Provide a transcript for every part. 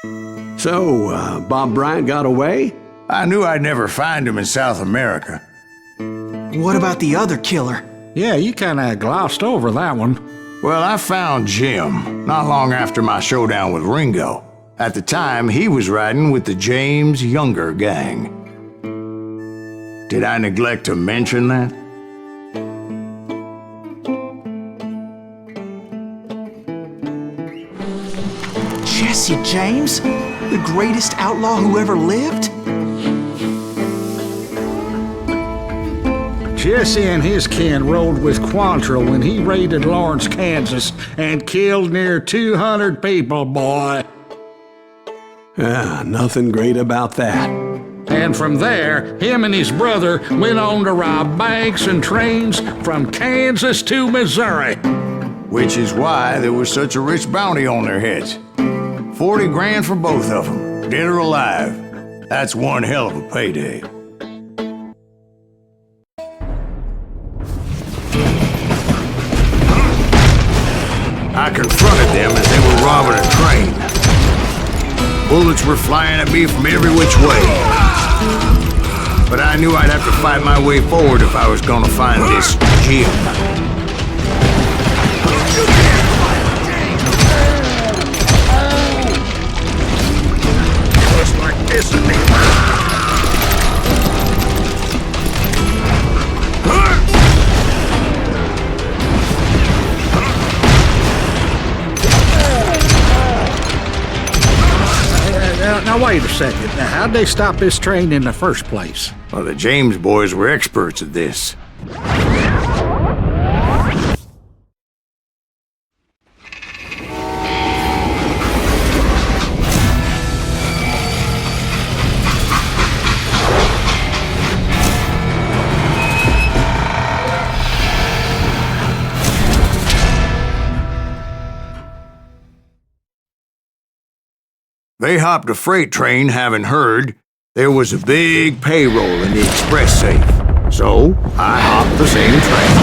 So, Bob Bryant got away? I knew I'd never find him in South America. What about the other killer? Yeah, you kinda glossed over that one. Well, I found Jim not long after my showdown with Ringo. At the time, he was riding with the James Younger gang. Did I neglect to mention that? Jesse James? The greatest outlaw who ever lived? Jesse and his kin rode with Quantrill when he raided Lawrence, Kansas, and killed near 200 people, boy. Nothing great about that. And from there, him and his brother went on to rob banks and trains from Kansas to Missouri. Which is why there was such a rich bounty on their heads. 40 grand for both of them, dead or alive. That's one hell of a payday. I confronted them as they were robbing a train. Bullets were flying at me from every which way. But I knew I'd have to fight my way forward if I was gonna find this Jim. Just like this to me. Now wait a second. Now, how'd they stop this train in the first place? Well, the James boys were experts at this. They hopped a freight train having heard there was a big payroll in the express safe. So, I hopped the same train.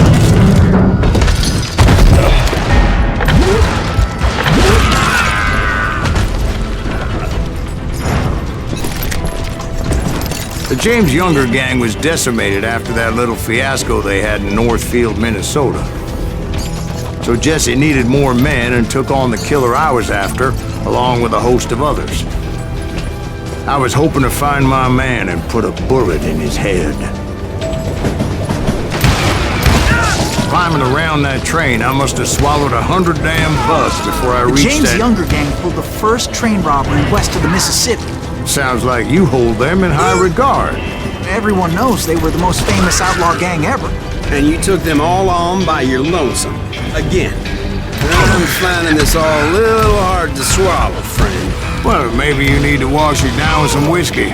The James Younger gang was decimated after that little fiasco they had in Northfield, Minnesota. So Jesse needed more men and took on the killer I was after, along with a host of others. I was hoping to find my man and put a bullet in his head. Climbing around that train, I must have swallowed 100 damn bugs before I reached James that... Younger gang pulled the first train robbery west of the Mississippi. Sounds like you hold them in high regard. Everyone knows they were the most famous outlaw gang ever. And you took them all on by your lonesome. Again. I'm finding this all a little hard to swallow, friend. Well, maybe you need to wash it down with some whiskey.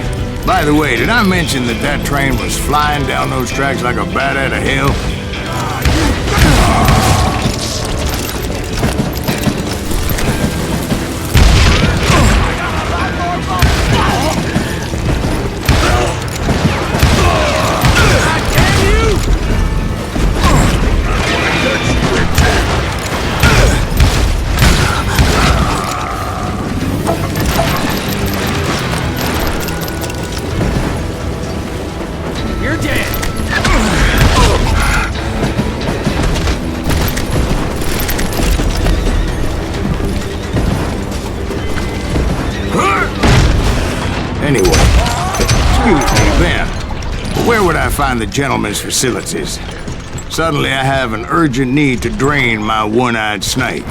By the way, did I mention that that train was flying down those tracks like a bat out of hell? Anyway, excuse me, Ben. Where would I find the gentleman's facilities? Suddenly I have an urgent need to drain my one-eyed snake.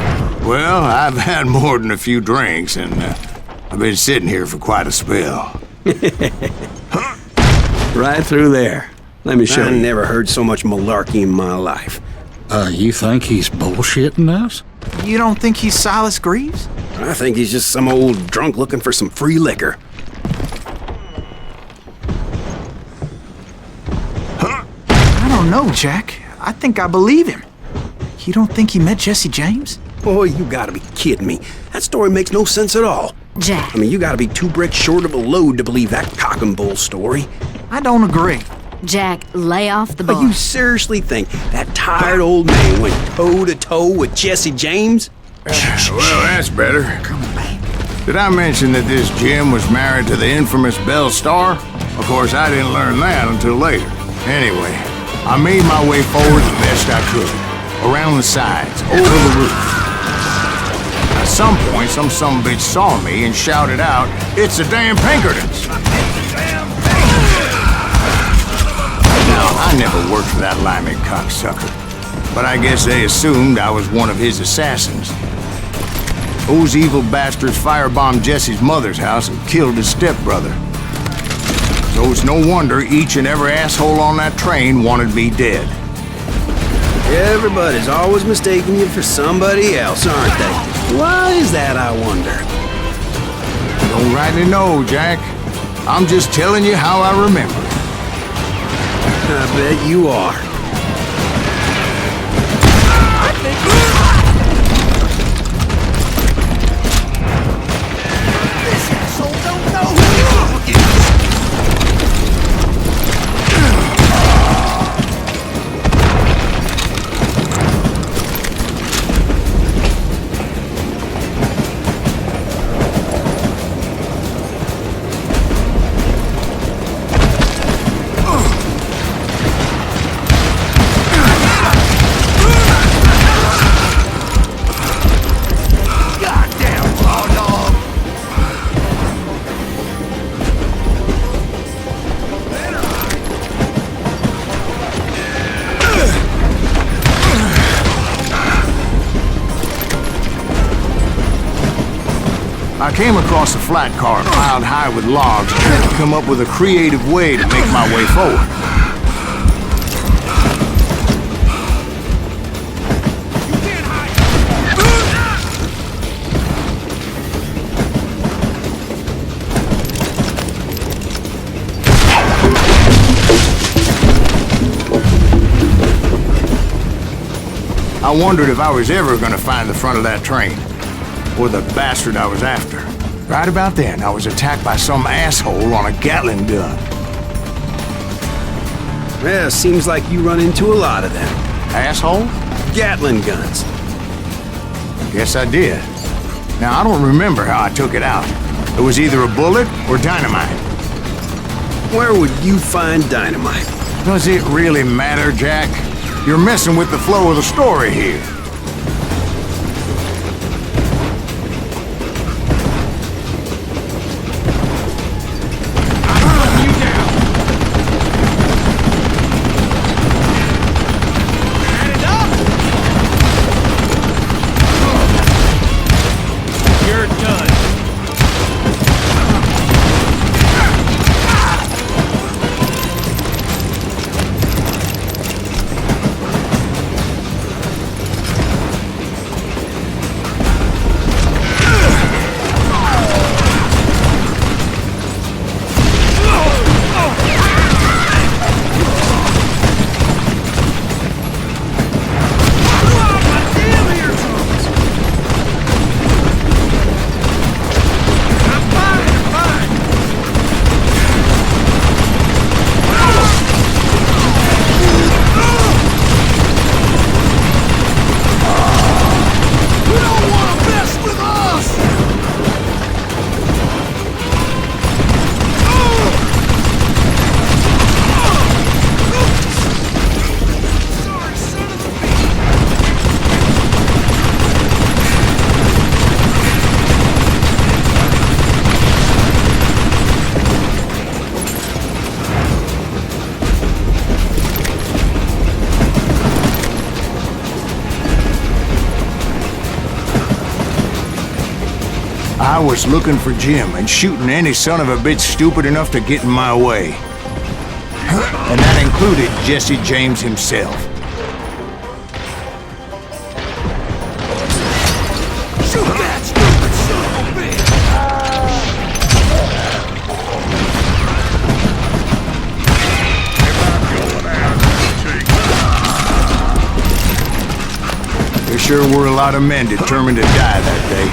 Well, I've had more than a few drinks, and I've been sitting here for quite a spell. Right through there. Let me show I you. never heard so much malarkey in my life. You think he's bullshitting us? You don't think he's Silas Greaves? I think he's just some old drunk looking for some free liquor. I don't know, Jack. I think I believe him. You don't think he met Jesse James? Boy, you gotta be kidding me. That story makes no sense at all. Jack. I mean, you gotta be 2 bricks short of a load to believe that cock and bull story. I don't agree. Jack, lay off the But bar. you seriously think that tired old man went toe-to-toe with Jesse James? Well, that's better. Come on, man. Did I mention that this Jim was married to the infamous Belle Star? Of course, I didn't learn that until later. Anyway, I made my way forward the best I could. Around the sides, over the roof. At some point, some sumbitch saw me and shouted out, "It's the damn Pinkertons!" Now, I never worked for that limey cocksucker, but I guess they assumed I was one of his assassins. Those evil bastards firebombed Jesse's mother's house and killed his stepbrother. So it's no wonder each and every asshole on that train wanted me dead. Everybody's always mistaking you for somebody else, aren't they? Why is that, I wonder? Don't rightly know, Jack. I'm just telling you how I remember it. I bet you are. I came across a flat car piled high with logs and had to come up with a creative way to make my way forward. I wondered if I was ever going to find the front of that train. Or the bastard I was after. Right about then, I was attacked by some asshole on a Gatling gun. Well, seems like you run into a lot of them. Asshole? Gatling guns. Guess I did. Now, I don't remember how I took it out. It was either a bullet or dynamite. Where would you find dynamite? Does it really matter, Jack? You're messing with the flow of the story here. I was looking for Jim and shooting any son of a bitch stupid enough to get in my way. And that included Jesse James himself. Shoot that stupid son of a bitch! There sure were a lot of men determined to die that day.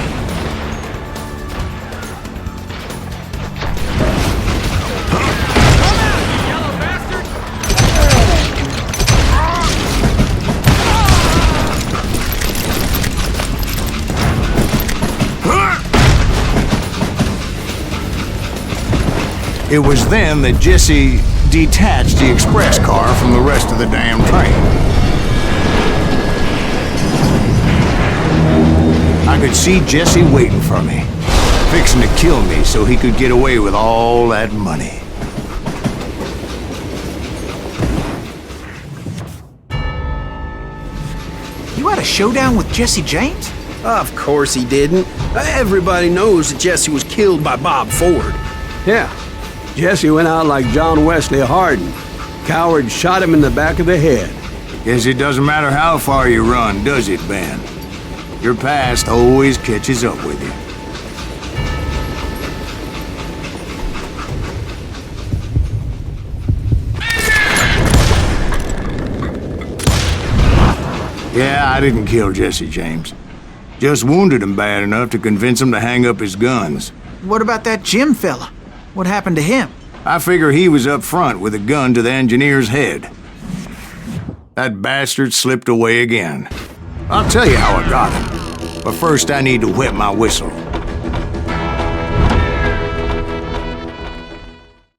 It was then that Jesse detached the express car from the rest of the damn train. I could see Jesse waiting for me, fixing to kill me so he could get away with all that money. You had a showdown with Jesse James? Of course he didn't. Everybody knows that Jesse was killed by Bob Ford. Yeah. Jesse went out like John Wesley Hardin. Coward shot him in the back of the head. Guess it doesn't matter how far you run, does it, Ben? Your past always catches up with you. Yeah, I didn't kill Jesse James. Just wounded him bad enough to convince him to hang up his guns. What about that Jim fella? What happened to him? I figure he was up front with a gun to the engineer's head. That bastard slipped away again. I'll tell you how I got him. But first I need to wet my whistle.